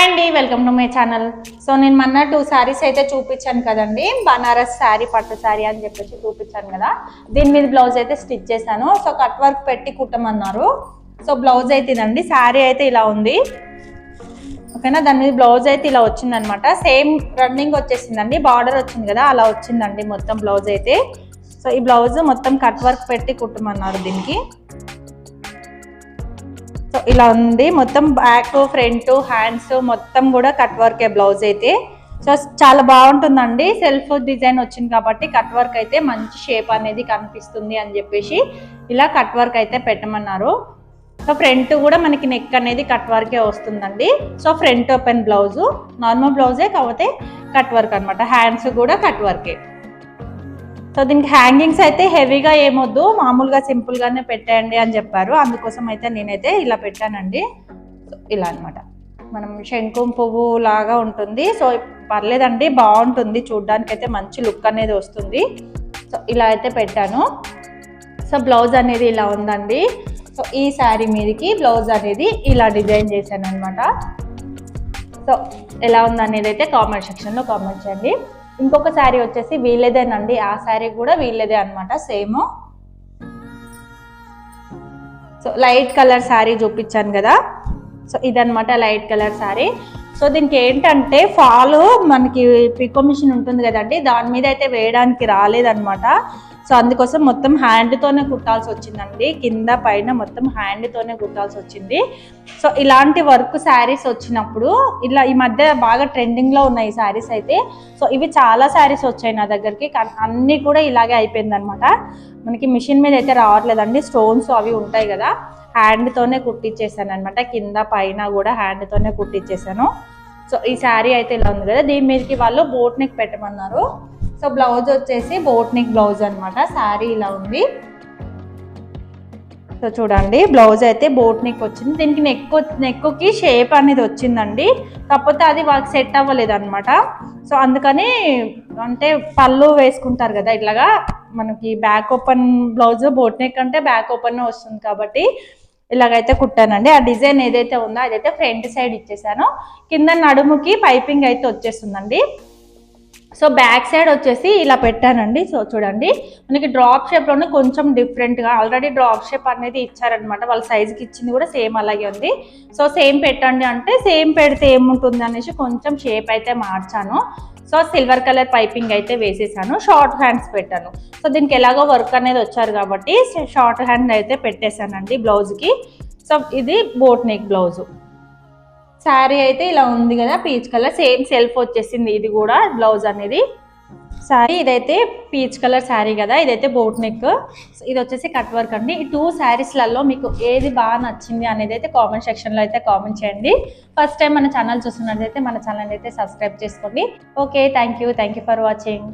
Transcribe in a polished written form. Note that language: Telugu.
అండి, welcome to my channel. So నేను మొన్న 2 సారీస్ అయితే చూపించాను కదండి. బనారస్ శారీ, పట్టు శారీ అని చెప్పేసి చూపించాను కదా. దీని మీద బ్లౌజ్ అయితే స్టిచ్ చేశాను. సో కట్ వర్క్ పెట్టి కుట్టమన్నారు. సో బ్లౌజ్ అయితే ఇదండి. శారీ అయితే ఇలా ఉంది, ఓకేనా. దాని మీద బ్లౌజ్ అయితే ఇలా వచ్చింది అనమాట. సేమ్ రన్నింగ్ వచ్చేసిందండి, బార్డర్ వచ్చింది కదా, అలా వచ్చిందండి మొత్తం బ్లౌజ్ అయితే. సో ఈ బ్లౌజ్ మొత్తం కట్ వర్క్ పెట్టి కుట్టమన్నారు దీనికి. సో ఇలా ఉంది మొత్తం, బ్యాక్, ఫ్రంట్, హ్యాండ్స్ మొత్తం కూడా కట్ వర్కే బ్లౌజ్ అయితే. సో చాలా బాగుంటుందండి. సెల్ఫ్ డిజైన్ వచ్చింది కాబట్టి కట్ వర్క్ అయితే మంచి షేప్ అనేది కనిపిస్తుంది అని చెప్పేసి ఇలా కట్ వర్క్ అయితే పెట్టమన్నారు. సో ఫ్రంట్ కూడా మనకి నెక్ అనేది కట్ వర్కే వస్తుందండి. So front open blouse, normal బ్లౌజే కాకపోతే కట్ వర్క్ అనమాట. హ్యాండ్స్ కూడా కట్ వర్కే. సో దీనికి హ్యాంగింగ్స్ అయితే హెవీగా ఏమొద్దు, మామూలుగా సింపుల్గానే పెట్టేయండి అని చెప్పారు. అందుకోసం అయితే నేనైతే ఇలా పెట్టానండి. ఇలా అనమాట, మనం శంకుం పువ్వు లాగా ఉంటుంది. సో పర్లేదండి, బాగుంటుంది చూడ్డానికి, అయితే మంచి లుక్ అనేది వస్తుంది. సో ఇలా అయితే పెట్టాను. సో బ్లౌజ్ అనేది ఇలా ఉందండి. సో ఈ శారీ మీదకి బ్లౌజ్ అనేది ఇలా డిజైన్ చేశాను అనమాట. సో ఎలా ఉందనేది అయితే కామెంట్ సెక్షన్లో కామెంట్ చేయండి. ఇంకొక శారీ వచ్చేసి వీళ్ళదేనండి. ఆ శారీ కూడా వీళ్ళదే అనమాట, same. So light colour sari చూపించాను కదా. సో ఇదనమాట లైట్ కలర్ శారీ. సో దీనికి ఏంటంటే ఫాల్ మనకి పికో మిషన్ ఉంటుంది కదండి, దాని మీద అయితే వేయడానికి రాలేదనమాట. సో అందుకోసం మొత్తం హ్యాండ్తోనే కుట్టాల్సి వచ్చిందండి. కింద పైన మొత్తం హ్యాండ్తోనే కుట్టాల్సి వచ్చింది. సో ఇలాంటి వర్క్ శారీస్ వచ్చినప్పుడు ఇలా ఈ మధ్య బాగా ట్రెండింగ్లో ఉన్నాయి ఈ శారీస్ అయితే. సో ఇవి చాలా శారీస్ వచ్చాయి నా దగ్గరికి, అన్నీ కూడా ఇలాగే అయిపోయింది అనమాట. మనకి మిషన్ మీద అయితే రావట్లేదండి. స్టోన్స్ అవి ఉంటాయి కదా, హ్యాండ్తోనే కుట్టించేసాను అనమాట. కింద పైన కూడా హ్యాండ్తోనే కుట్టించేసాను. సో ఈ శారీ అయితే ఇలా ఉంది కదా, దీని మీదకి వాళ్ళు బోట్ నెక్ పెట్టమన్నారు. సో బ్లౌజ్ వచ్చేసి బోట్ నెక్ బ్లౌజ్ అనమాట. శారీ ఇలా ఉంది. సో చూడండి, బ్లౌజ్ అయితే బోట్ నెక్ వచ్చింది. దీనికి నెక్కి షేప్ అనేది వచ్చిందండి, కాకపోతే అది వాళ్ళకి సెట్ అవ్వలేదు అనమాట. సో అందుకని, అంటే పళ్ళు వేసుకుంటారు కదా ఇట్లాగా, మనకి back open blouse boat neck అంటే బ్యాక్ ఓపెన్ వస్తుంది కాబట్టి ఇలాగైతే కుట్టానండి. ఆ డిజైన్ ఏదైతే ఉందో అదైతే ఫ్రంట్ సైడ్ ఇచ్చేసాను. కింద నడుముకి పైపింగ్ అయితే వచ్చేస్తుందండి. సో బ్యాక్ సైడ్ వచ్చేసి ఇలా పెట్టానండి. సో చూడండి, మనకి డ్రాప్ షేప్లోనే కొంచెం డిఫరెంట్గా, ఆల్రెడీ డ్రాప్ షేప్ అనేది ఇచ్చారనమాట. వాళ్ళ సైజుకి ఇచ్చింది కూడా సేమ్ అలాగే ఉంది. సో సేమ్ పెట్టండి అంటే సేమ్ పెడితే ఏముంటుంది అనేసి కొంచెం షేప్ అయితే మార్చాను. సో సిల్వర్ కలర్ పైపింగ్ అయితే వేసేసాను. షార్ట్ హ్యాండ్స్ పెట్టాను. సో దీనికి ఎలాగో వర్క్ అనేది వచ్చారు కాబట్టి షార్ట్ హ్యాండ్ అయితే పెట్టేశానండి బ్లౌజ్కి. సో ఇది బోట్ నెక్ బ్లౌజు. శారీ అయితే ఇలా ఉంది కదా, పీచ్ కలర్, సేమ్ సెల్ఫ్ వచ్చేసింది ఇది కూడా బ్లౌజ్ అనేది. శారీ ఇదైతే పీచ్ కలర్ శారీ కదా, ఇదైతే బోట్ నెక్. ఇది వచ్చేసి కట్ వర్క్ అండి. ఈ 2 శారీస్లలో మీకు ఏది బాగా నచ్చింది అనేది అయితే కామెంట్ సెక్షన్లో అయితే కామెంట్ చేయండి. ఫస్ట్ టైం మన ఛానల్ చూస్తున్నట్లయితే మన ఛానల్ అయితే సబ్స్క్రైబ్ చేసుకోండి. Okay, thank you for watching.